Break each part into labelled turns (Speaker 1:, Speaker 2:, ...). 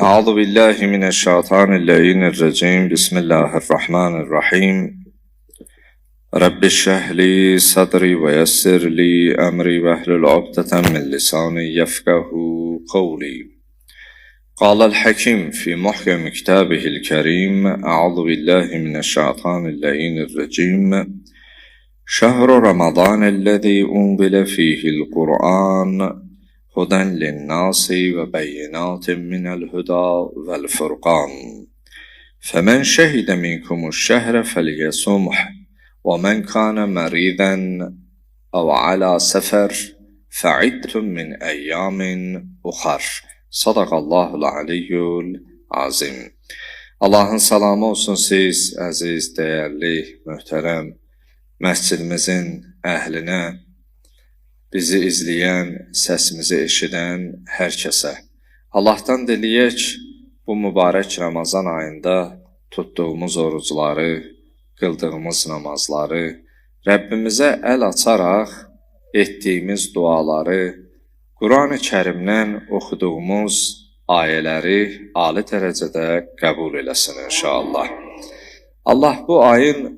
Speaker 1: أعوذ بالله من الشيطان اللعين الرجيم بسم الله الرحمن الرحيم رب اشرح لي صدري ويسر لي أمري واحلل عقدة من لساني يفقه قولي قال الحكيم في محكم كتابه الكريم أعوذ بالله من الشيطان اللعين الرجيم شهر رمضان الذي أنزل فيه القرآن هدى للناس وبينات من الهدى والفرقان فمن شهد منكم الشهر فليصمه ومن كان مريضا أو على سفر فعدة من أيام أخر Sadaqallahul aliyyul azim. Allahın salamı olsun siz, əziz, dəyərli, möhtərəm məscidimizin əhlinə, bizi izləyən, səsimizi eşidən hər kəsə. Allahdan diləyək, bu mübarək Ramazan ayında tutduğumuz orucları, qıldığımız namazları, Rəbbimizə əl açaraq etdiyimiz duaları, Quran-ı Kərimdən oxuduğumuz ayələri ali dərəcədə qəbul eləsin inşallah. Allah bu ayın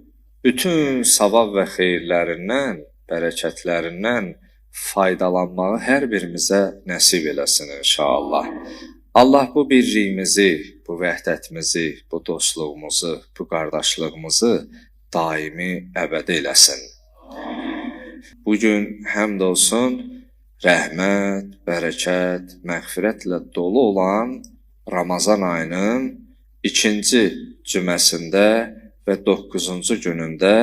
Speaker 1: bütün savab və xeyirlərindən, bərəkətlərindən faydalanmağı hər birimizə nəsib eləsin inşallah. Allah bu birliyimizi, bu vəhdətimizi, bu dostluğumuzu, bu qardaşlığımızı daimi əbədi eləsin. Bugün həmd olsun, rəhmət, bərəkət, məğfirətlə dolu olan Ramazan ayının 2-ci cüməsində və 9-cu günündə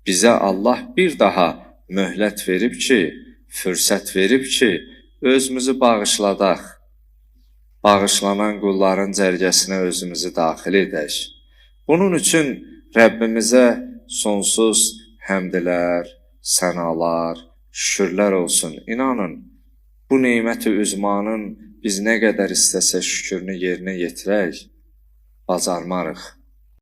Speaker 1: bizə Allah bir daha möhlət verib ki, fürsət verib ki, özümüzü bağışladaq, bağışlanan qulların cərgəsinə özümüzü daxil edək. Bunun üçün Rəbbimizə sonsuz həmdlər, sənalar, şükürlər olsun. İnanın, bu neymət-i üzmanın biz nə qədər istəsə şükürünü yerinə yetirək, bacarmarıq.